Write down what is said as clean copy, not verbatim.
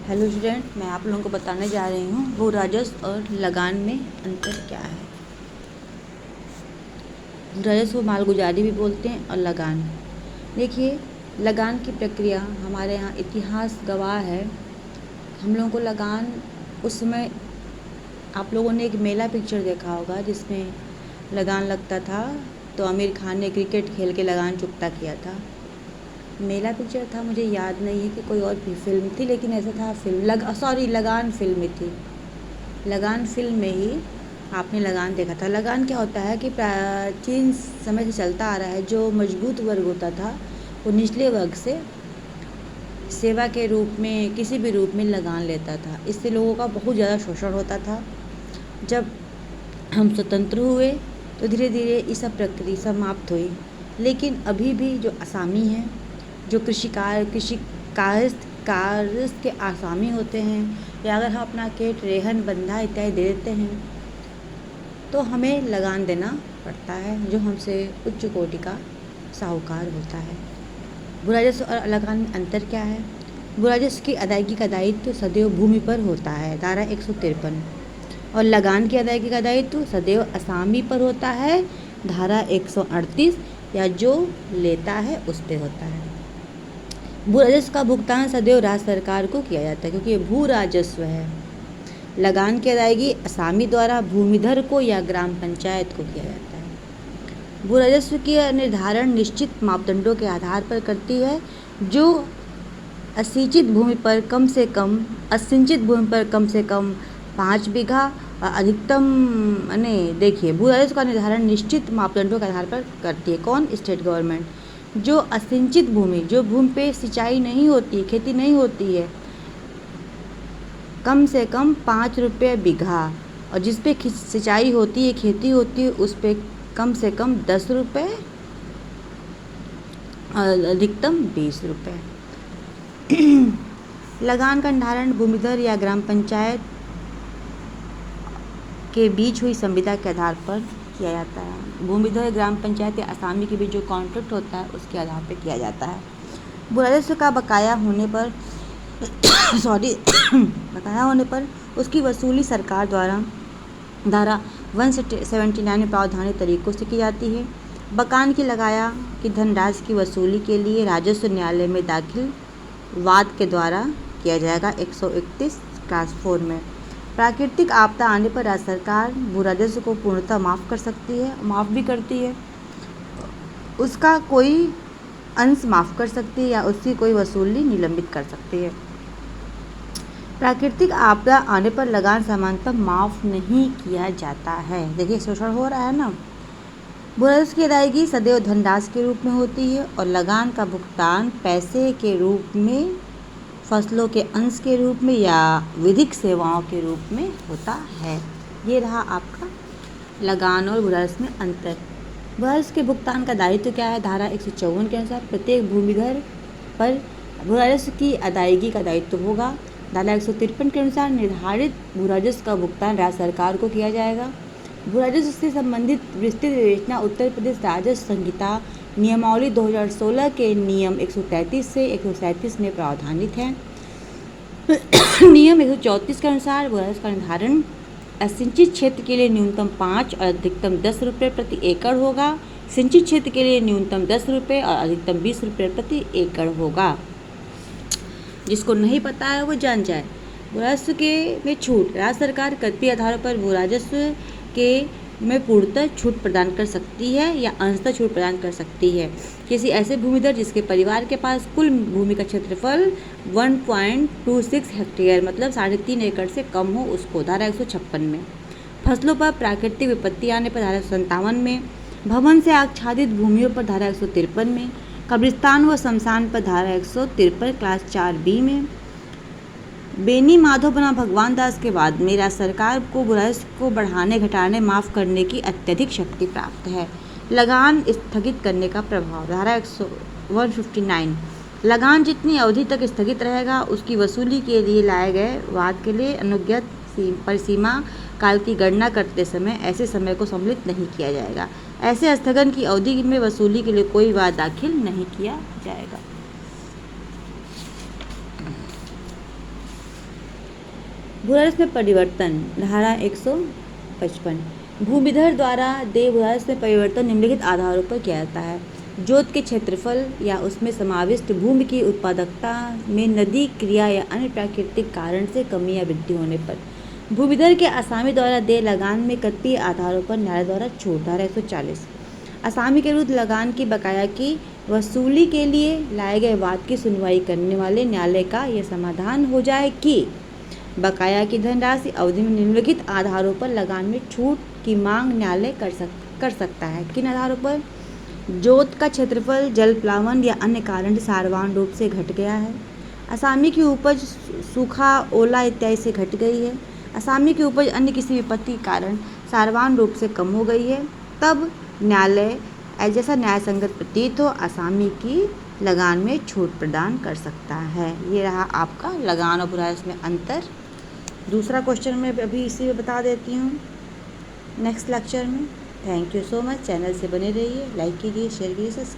Hello student, मैं आप लोगों को बताने जा रही हूँ भू राजस्व और लगान में अंतर क्या है। भू राजस्व को मालगुजारी भी बोलते हैं और लगान। देखिए, लगान की प्रक्रिया हमारे यहाँ इतिहास गवाह है। हम लोगों को लगान उस समय, आप लोगों ने एक मेला पिक्चर देखा होगा जिसमें लगान लगता था, तो आमिर खान ने क्रिकेट खेल के लगान चुकता किया था। मेला पिक्चर था, मुझे याद नहीं है कि कोई और भी फिल्म थी, लेकिन ऐसा था लगान फिल्म में थी। लगान फिल्म में ही आपने लगान देखा था। लगान क्या होता है कि प्राचीन समय से चलता आ रहा है। जो मजबूत वर्ग होता था वो निचले वर्ग से सेवा के रूप में, किसी भी रूप में लगान लेता था। इससे लोगों का बहुत ज़्यादा शोषण होता था। जब हम स्वतंत्र हुए तो धीरे धीरे ये सब प्रक्रिया समाप्त हुई। लेकिन अभी भी जो असामी हैं, जो कृषि कायस्थ के आसामी होते हैं, या अगर हम अपना खेत रेहन बंधा इत्यादि दे देते हैं तो हमें लगान देना पड़ता है, जो हमसे उच्च कोटि का साहूकार होता है। भू राजस्व और लगान में अंतर क्या है? भू राजस्व की अदायगी का दायित्व सदैव भूमि पर होता है, धारा 153, और लगान की अदायगी का दायित्व सदैव असामी पर होता है, धारा 138, या जो लेता है उस पर होता है। भू राजस्व का भुगतान सदैव राज्य सरकार को किया जाता है, क्योंकि ये भू राजस्व है। लगान की अदायगी असामी द्वारा भूमिधर को या ग्राम पंचायत को किया जाता है। भू राजस्व की निर्धारण निश्चित मापदंडों के आधार पर करती है, जो असिंचित भूमि पर कम से कम 5 बीघा और अधिकतम देखिए, भू राजस्व का निर्धारण निश्चित मापदंडों के आधार पर करती है। कौन? State government. जो असिंचित भूमि, जो भूमि पे सिंचाई नहीं होती, खेती नहीं होती है, कम से कम 5 रुपये बीघा, और जिस पे सिंचाई होती है, खेती होती है, उस पे कम से कम 10 रुपये और अधिकतम 20 रुपये। लगान का निर्धारण भूमिधर या ग्राम पंचायत के बीच हुई संविदा के आधार पर किया जाता है। भूमिधर, ग्राम पंचायत या असामी के बीच जो कॉन्ट्रैक्ट होता है उसके आधार पर किया जाता है। भू राजस्व का बकाया होने पर बकाया होने पर उसकी वसूली सरकार द्वारा धारा 179 में प्रावधानित तरीकों से की जाती है। बकान की लगाया की धनराशि की वसूली के लिए राजस्व न्यायालय में दाखिल वाद के द्वारा किया जाएगा। 131 क्लास 4 में प्राकृतिक आपदा आने पर राज्य सरकार भू राजस्व को पूर्णतः माफ़ कर सकती है, माफ़ भी करती है। उसका कोई अंश माफ़ कर सकती है या उसकी कोई वसूली निलंबित कर सकती है। प्राकृतिक आपदा आने पर लगान सामान्यतः माफ़ नहीं किया जाता है। देखिए, शोषण हो रहा है ना। भू राजस्व की अदायगी सदैव धनराशि के रूप में होती है, और लगान का भुगतान पैसे के रूप में, फसलों के अंश के रूप में, या विधिक सेवाओं के रूप में होता है। ये रहा आपका लगान और भू राजस्व में अंतर। भू राजस्व के भुगतान का दायित्व क्या है? धारा 154 के अनुसार प्रत्येक भूमिधर पर भू राजस्व की अदायगी का दायित्व होगा। धारा 153 के अनुसार निर्धारित भू राजस्व का भुगतान राज्य सरकार को किया जाएगा। भू राजस्व से संबंधित विस्तृत विवेचना उत्तर प्रदेश राजस्व संहिता नियमावली 2016 के नियम 133 से 137 में प्रावधानित है। नियम 134 के अनुसार भू राजस्व का निर्धारण असिंचित क्षेत्र के लिए न्यूनतम 5 और अधिकतम 10 रुपये प्रति एकड़ होगा। सिंचित क्षेत्र के लिए न्यूनतम 10 रुपये और अधिकतम 20 रुपये प्रति एकड़ होगा। जिसको नहीं पता है वो जान जाए। भू राजस्व के में छूट, राज्य सरकार कतिपय आधारों पर भू राजस्व के में पूर्णतः छूट प्रदान कर सकती है या अंशतः छूट प्रदान कर सकती है। किसी ऐसे भूमिधर जिसके परिवार के पास कुल भूमि का क्षेत्रफल 1.26 हेक्टेयर मतलब 3.5 एकड़ से कम हो, उसको। धारा 156 में फसलों पर प्राकृतिक विपत्ति आने पर धारा 157 में, भवन से आच्छादित भूमियों पर धारा 153 में, कब्रिस्तान व शमशान पर धारा 153 क्लास 4B में। बेनी माधव बना भगवान दास के बाद में राज्य सरकार को भू राजस्व को बढ़ाने, घटाने, माफ़ करने की अत्यधिक शक्ति प्राप्त है। लगान स्थगित करने का प्रभाव, धारा 159, लगान जितनी अवधि तक स्थगित रहेगा उसकी वसूली के लिए लाए गए वाद के लिए अनुज्ञत परिसीमा काल की गणना करते समय ऐसे समय को सम्मिलित नहीं किया जाएगा। ऐसे स्थगन की अवधि में वसूली के लिए कोई वाद दाखिल नहीं किया जाएगा। भूराजस्व में परिवर्तन, धारा 155। भूमिधर द्वारा देय भूराजस्व में परिवर्तन निम्नलिखित आधारों पर किया जाता है। जोत के क्षेत्रफल या उसमें समाविष्ट भूमि की उत्पादकता में नदी क्रिया या अन्य प्राकृतिक कारण से कमी या वृद्धि होने पर। भूमिधर के आसामी द्वारा देय लगान में कतिपय आधारों पर न्यायालय द्वारा छूट, धारा 140। आसामी के विरुद्ध लगान की बकाया की वसूली के लिए लाए गए वाद की सुनवाई करने वाले न्यायालय का यह समाधान हो जाए कि बकाया की धनराशि अवधि में निम्नलिखित आधारों पर लगान में छूट की मांग न्यायालय कर सकता है। किन आधारों पर? जोत का क्षेत्रफल जल प्लावन या अन्य कारण से सारवान रूप से घट गया है। आसामी की उपज सूखा, ओला इत्यादि से घट गई है। आसामी की उपज अन्य किसी विपत्ति के कारण सारवान रूप से कम हो गई है। तब न्यायालय जैसा न्याय संगत प्रतीत हो आसामी की लगान में छूट प्रदान कर सकता है। ये रहा आपका लगान और भूराजस्व में अंतर। दूसरा क्वेश्चन मैं अभी इसी में बता देती हूँ नेक्स्ट लेक्चर में। Thank you so much. Channel से बने रहिए, लाइक कीजिए, शेयर कीजिए, सब्सक्राइब